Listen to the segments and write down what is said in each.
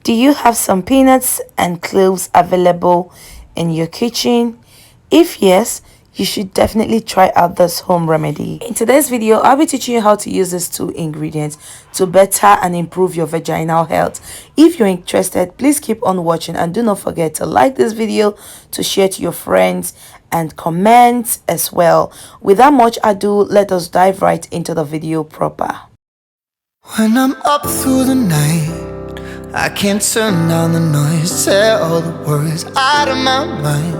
Do you have some peanuts and cloves available in your kitchen? If yes, you should definitely try out this home remedy. In today's video, I'll be teaching you how to use these two ingredients to better and improve your vaginal health. If you're interested, please keep on watching and do not forget to like this video, to share to your friends and comment as well. Without much ado, let us dive right into the video proper. When I'm up through the night, I can't turn down the noise, tear all the worries out of my mind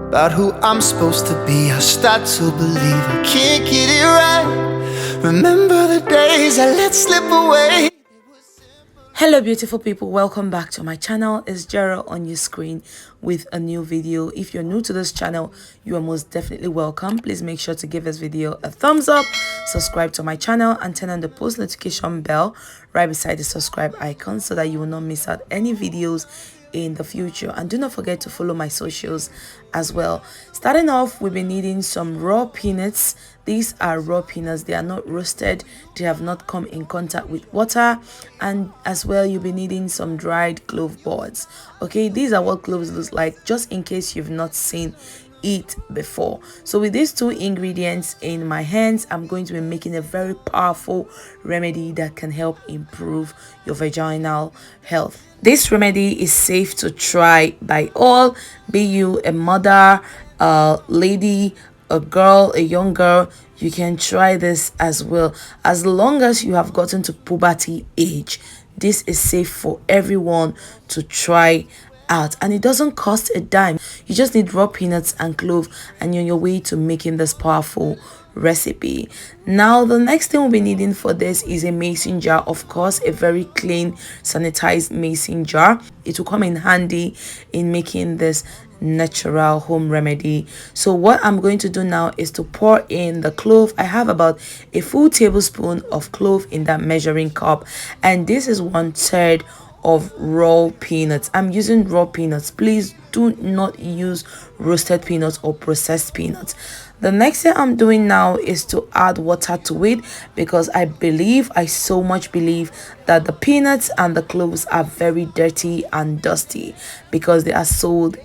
about who I'm supposed to be. I start to believe I can't get it right. Remember the days I let slip away. Hello beautiful people, welcome back to my channel. It's Jereel on your screen with a new video. If you're new to this channel, you are most definitely welcome. Please make sure to give this video a thumbs up, subscribe to my channel and turn on the post notification bell right beside the subscribe icon so that you will not miss out any videos in the future. And do not forget to follow my socials as well. Starting off, we'll be needing some raw peanuts. These are raw peanuts, they are not roasted, they have not come in contact with water. And as well, you'll be needing some dried clove buds. Okay, these are what cloves looks like, just in case you've not seen it before. So with these two ingredients in my hands, I'm going to be making a very powerful remedy that can help improve your vaginal health. This remedy is safe to try by all, be you a mother, a lady, a girl, a young girl. You can try this as well, as long as you have gotten to puberty age. This is safe for everyone to try out, and it doesn't cost a dime. You just need raw peanuts and clove and you're on your way to making this powerful recipe. Now the next thing we'll be needing for this is a mason jar, of course, a very clean sanitized mason jar. It will come in handy in making this natural home remedy. So what I'm going to do now is to pour in the clove. I have about a full tablespoon of clove in that measuring cup, and this is 1/3 of raw peanuts. I'm using raw peanuts. Please do not use roasted peanuts or processed peanuts. The next thing I'm doing now is to add water to it, because I so much believe that the peanuts and the cloves are very dirty and dusty because they are sold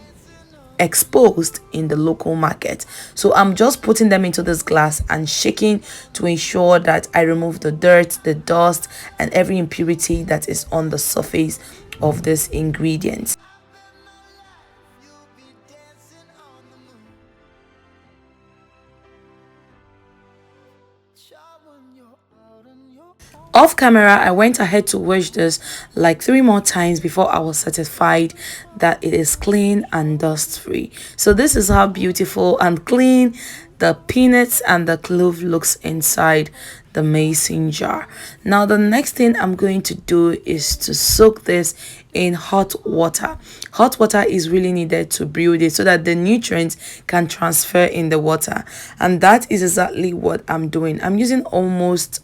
exposed in the local market. So I'm just putting them into this glass and shaking to ensure that I remove the dirt, the dust and every impurity that is on the surface of this ingredient. Off camera, I went ahead to wash this like 3 more times before I was satisfied that it is clean and dust free. So this is how beautiful and clean the peanuts and the clove looks inside the mason jar. Now the next thing I'm going to do is to soak this in hot water. Hot water is really needed to brew it so that the nutrients can transfer in the water, and that is exactly what I'm doing. I'm using almost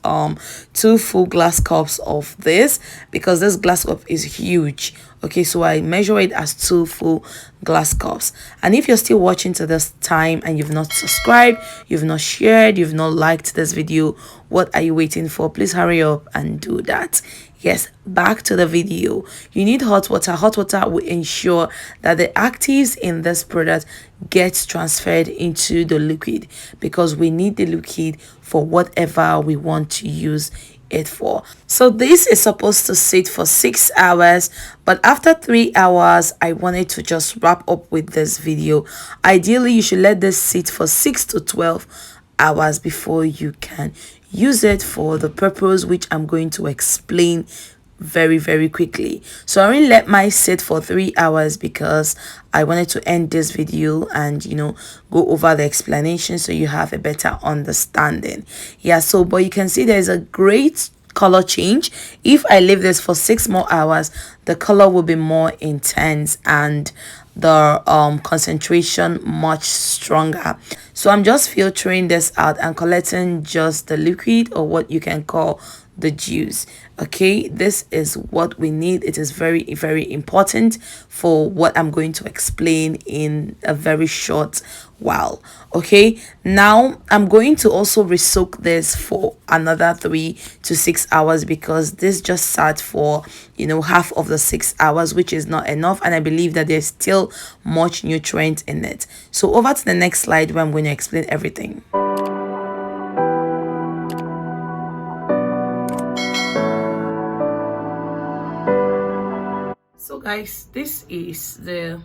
2 full glass cups of this because this glass cup is huge. Okay, so I measure it as 2 full glass cups. And if you're still watching to this time and you've not subscribed, you've not shared, you've not liked this video, what are you waiting for? Please hurry up and do that. Yes, back to the video. You need hot water. Hot water will ensure that the actives in this product gets transferred into the liquid, because we need the liquid for whatever we want to use it for. So this is supposed to sit for 6 hours, but after 3 hours I wanted to just wrap up with this video. Ideally you should let this sit for 6 to 12 hours before you can use it for the purpose which I'm going to explain very quickly. So I only let mine sit for 3 hours because I wanted to end this video and go over the explanation so you have a better understanding. Yeah, so but you can see there's a great color change. If I leave this for 6 more hours, the color will be more intense and the concentration much stronger. So I'm just filtering this out and collecting just the liquid, or what you can call the juice. Okay, this is what we need. It is very, very important for what I'm going to explain in a very short while. Okay, now I'm going to also resoak this for another 3 to 6 hours, because this just sat for, you know, half of the 6 hours, which is not enough, and I believe that there's still much nutrient in it. So over to the next slide, where I'm going to explain everything. So guys, this is the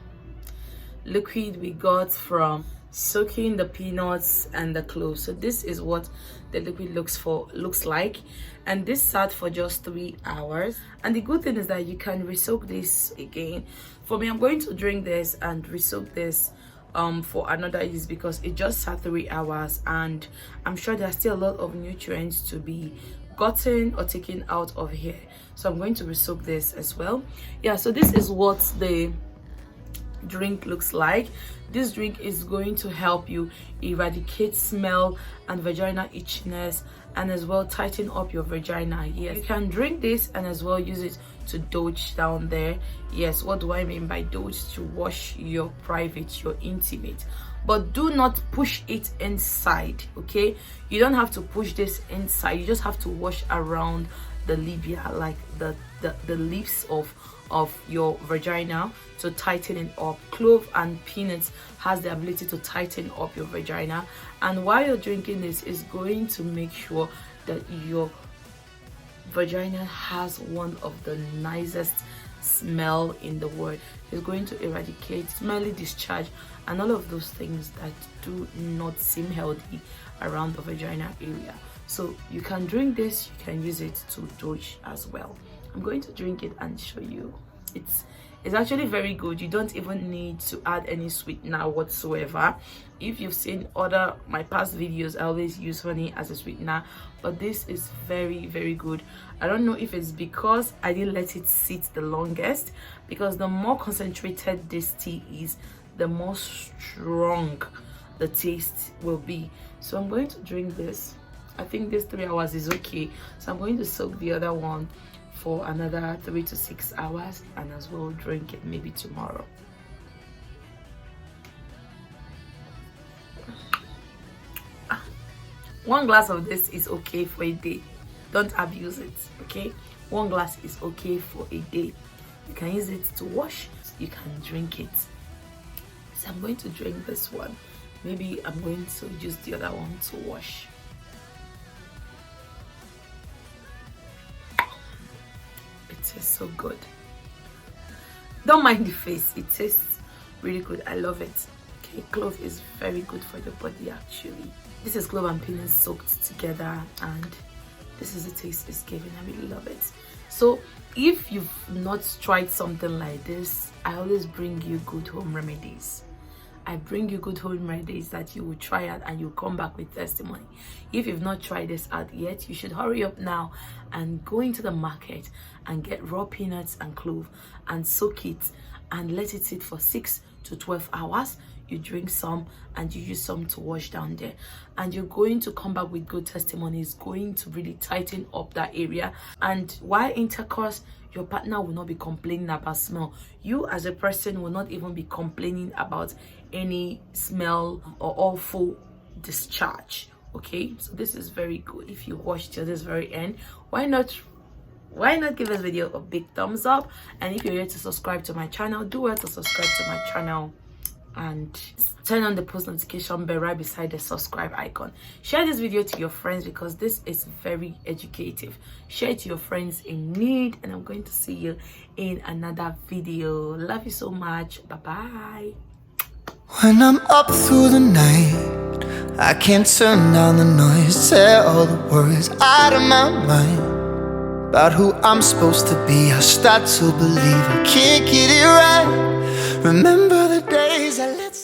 liquid we got from soaking the peanuts and the cloves. So this is what the liquid looks like, and this sat for just 3 hours. And the good thing is that you can resoak this again. For me, I'm going to drink this and resoak this for another use, because it just sat 3 hours, and I'm sure there's still a lot of nutrients to be gotten or taken out of here. So I'm going to resoak this as well. Yeah, so this is what the drink looks like. This drink is going to help you eradicate smell and vagina itchiness, and as well tighten up your vagina. Yes, you can drink this and as well use it to doge down there. Yes, what do I mean by doge? To wash your private, your intimate, but do not push it inside. Okay, you don't have to push this inside, you just have to wash around the labia, like the leaves of your vagina, to tighten it up. Clove and peanuts has the ability to tighten up your vagina, and while you're drinking this, is going to make sure that your vagina has one of the nicest smell in the world. It's going to eradicate smelly, discharge, and all of those things that do not seem healthy around the vagina area. So you can drink this, you can use it to doge as well. I'm going to drink it and show you. It's actually very good. You don't even need to add any sweetener whatsoever. If you've seen my past videos, I always use honey as a sweetener, but this is very, very good. I don't know if it's because I didn't let it sit the longest, because the more concentrated this tea is, the more strong the taste will be. So I'm going to drink this. I think this 3 hours is okay, so I'm going to soak the other one for another 3 to 6 hours, and as well drink it maybe tomorrow. One glass of this is okay for a day. Don't abuse it, okay? One glass is okay for a day. You can use it to wash, you can drink it. So I'm going to drink this one. Maybe I'm going to use the other one to wash. It tastes so good. Don't mind the face, it tastes really good. I love it. Okay, clove is very good for the body actually. This is clove and peanuts soaked together, and this is the taste it's giving. I really love it. So if you've not tried something like this, I always bring you good home remedies. I bring you good home remedies that you will try it and you'll come back with testimony. If you've not tried this out yet, you should hurry up now and go into the market and get raw peanuts and clove and soak it and let it sit for 6 to 12 hours. You drink some and you use some to wash down there, and you're going to come back with good testimony. It's going to really tighten up that area, and while intercourse, your partner will not be complaining about smell. You as a person will not even be complaining about any smell or awful discharge. Okay, so this is very good. If you watch till this very end, why not give this video a big thumbs up? And if you're here to subscribe to my channel, do well to subscribe to my channel and turn on the post notification bell right beside the subscribe icon. Share this video to your friends, because this is very educative. Share it to your friends in need, and I'm going to see you in another video. Love you so much. Bye bye. When I'm up through the night, I can't turn down the noise, tear all the worries out of my mind about who I'm supposed to be. I start to believe I can't get it right. Remember the days I let